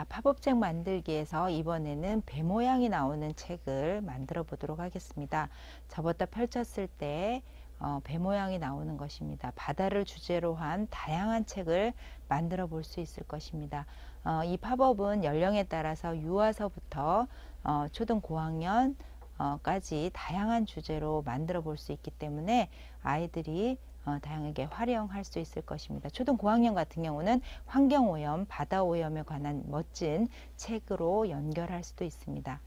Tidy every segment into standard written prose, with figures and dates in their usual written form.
자, 팝업책 만들기에서 이번에는 배 모양이 나오는 책을 만들어 보도록 하겠습니다. 접었다 펼쳤을 때 배 모양이 나오는 것입니다. 바다를 주제로 한 다양한 책을 만들어 볼 수 있을 것입니다. 이 팝업은 연령에 따라서 유아서부터 초등 고학년 까지 다양한 주제로 만들어 볼 수 있기 때문에 아이들이 다양하게 활용할 수 있을 것입니다. 초등 고학년 같은 경우는 환경오염, 바다오염에 관한 멋진 책으로 연결할 수도 있습니다.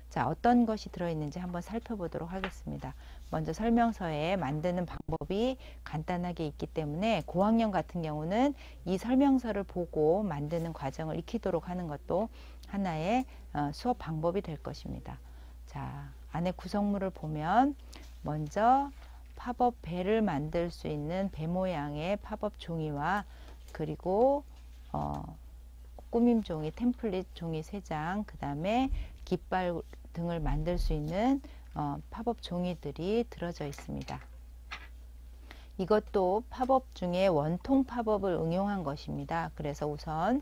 자, 어떤 것이 들어있는지 한번 살펴보도록 하겠습니다. 먼저 설명서에 만드는 방법이 간단하게 있기 때문에 고학년 같은 경우는 이 설명서를 보고 만드는 과정을 익히도록 하는 것도 하나의 수업 방법이 될 것입니다. 자, 안에 구성물을 보면 먼저 팝업 배를 만들 수 있는 배 모양의 팝업 종이와 그리고 꾸밈 종이, 템플릿 종이 3장, 그 다음에 깃발 등을 만들 수 있는 팝업 종이들이 들어져 있습니다. 이것도 팝업 중에 원통 팝업을 응용한 것입니다. 그래서 우선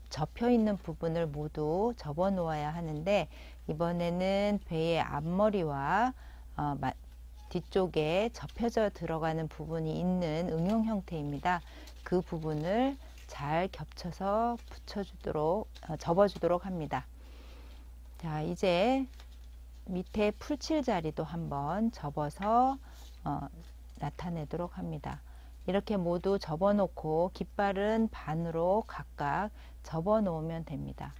접혀 있는 부분을 모두 접어 놓아야 하는데, 이번에는 배의 앞머리와 뒤쪽에 접혀져 들어가는 부분이 있는 응용 형태입니다. 그 부분을 잘 겹쳐서 붙여주도록 접어주도록 합니다. 자, 이제 밑에 풀칠 자리도 한번 접어서 나타내도록 합니다. 이렇게 모두 접어 놓고 깃발은 반으로 각각 접어 놓으면 됩니다.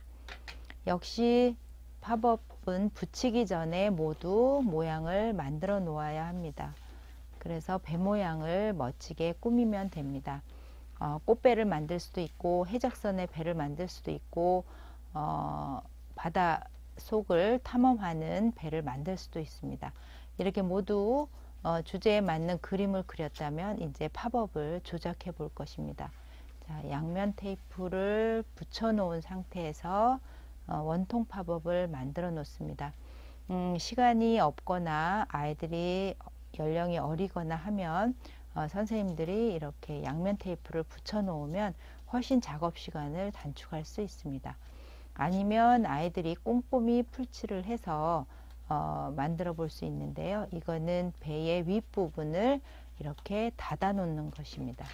역시 팝업은 붙이기 전에 모두 모양을 만들어 놓아야 합니다. 그래서 배 모양을 멋지게 꾸미면 됩니다. 꽃배를 만들 수도 있고 해적선의 배를 만들 수도 있고 바다 속을 탐험하는 배를 만들 수도 있습니다. 이렇게 모두 주제에 맞는 그림을 그렸다면 이제 팝업을 조작해 볼 것입니다. 자, 양면 테이프를 붙여 놓은 상태에서 원통 팝업을 만들어 놓습니다. 시간이 없거나 아이들이 연령이 어리거나 하면 선생님들이 이렇게 양면 테이프를 붙여 놓으면 훨씬 작업 시간을 단축할 수 있습니다. 아니면 아이들이 꼼꼼히 풀칠을 해서 만들어 볼 수 있는데요. 이거는 배의 윗부분을 이렇게 닫아 놓는 것입니다.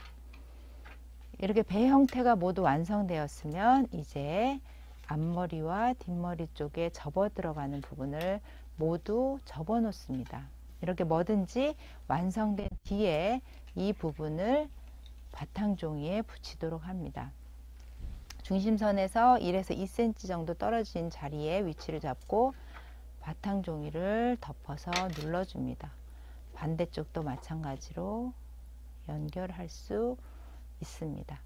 이렇게 배 형태가 모두 완성되었으면 이제 앞머리와 뒷머리 쪽에 접어 들어가는 부분을 모두 접어 놓습니다. 이렇게 뭐든지 완성된 뒤에 이 부분을 바탕 종이에 붙이도록 합니다. 중심선에서 1에서 2cm 정도 떨어진 자리에 위치를 잡고 바탕 종이를 덮어서 눌러줍니다. 반대쪽도 마찬가지로 연결할 수 있습니다.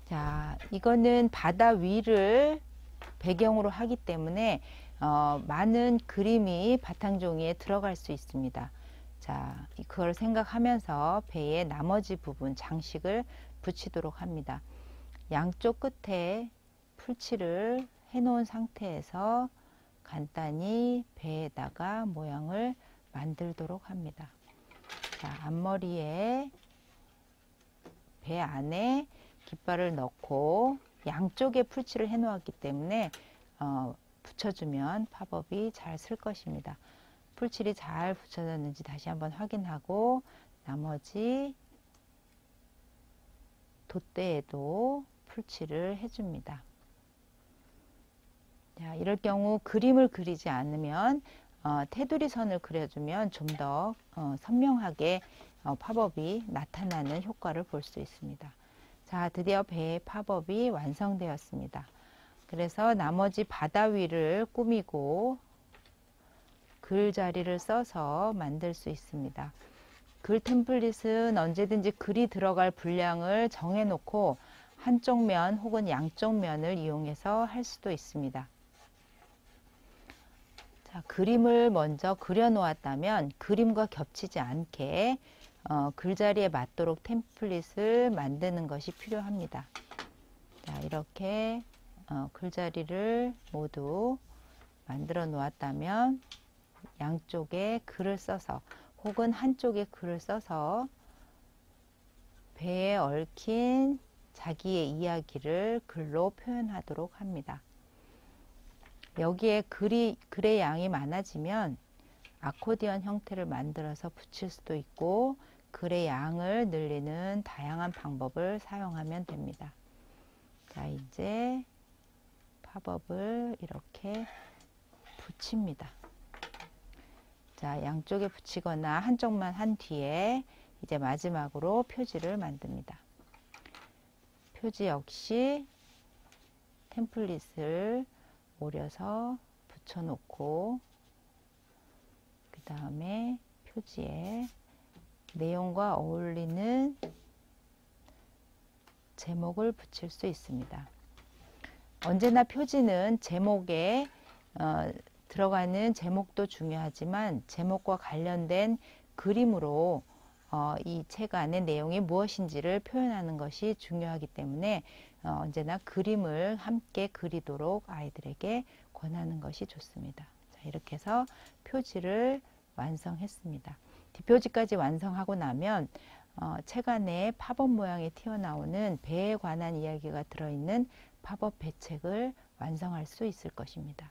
자, 이거는 바다 위를 배경으로 하기 때문에 많은 그림이 바탕 종이에 들어갈 수 있습니다. 자, 그걸 생각하면서 배의 나머지 부분 장식을 붙이도록 합니다. 양쪽 끝에 풀칠을 해 놓은 상태에서 간단히 배에다가 모양을 만들도록 합니다. 자, 앞머리에 배 안에 깃발을 넣고 양쪽에 풀칠을 해 놓았기 때문에 붙여주면 팝업이 잘 쓸 것입니다. 풀칠이 잘 붙여졌는지 다시 한번 확인하고 나머지 돛대에도 풀칠을 해줍니다. 자, 이럴 경우 그림을 그리지 않으면 테두리 선을 그려주면 좀 더 선명하게 팝업이 나타나는 효과를 볼 수 있습니다. 자, 드디어 배의 팝업이 완성되었습니다. 그래서 나머지 바다 위를 꾸미고 글 자리를 써서 만들 수 있습니다. 글 템플릿은 언제든지 글이 들어갈 분량을 정해 놓고 한쪽 면 혹은 양쪽 면을 이용해서 할 수도 있습니다. 자, 그림을 먼저 그려 놓았다면 그림과 겹치지 않게 글자리에 맞도록 템플릿을 만드는 것이 필요합니다. 자, 이렇게 글자리를 모두 만들어 놓았다면 양쪽에 글을 써서 혹은 한쪽에 글을 써서 배에 얽힌 자기의 이야기를 글로 표현하도록 합니다. 여기에 글의 양이 많아지면 아코디언 형태를 만들어서 붙일 수도 있고 글의 양을 늘리는 다양한 방법을 사용하면 됩니다. 자, 이제 팝업을 이렇게 붙입니다. 자, 양쪽에 붙이거나 한쪽만 한 뒤에 이제 마지막으로 표지를 만듭니다. 표지 역시 템플릿을 오려서 붙여놓고 그 다음에 표지에 내용과 어울리는 제목을 붙일 수 있습니다. 언제나 표지는 제목에 들어가는 제목도 중요하지만 제목과 관련된 그림으로 이 책 안의 내용이 무엇인지를 표현하는 것이 중요하기 때문에 언제나 그림을 함께 그리도록 아이들에게 권하는 것이 좋습니다. 자, 이렇게 해서 표지를 완성했습니다. 뒷표지까지 완성하고 나면 책 안에 팝업 모양이 튀어나오는 배에 관한 이야기가 들어있는 팝업 배책을 완성할 수 있을 것입니다.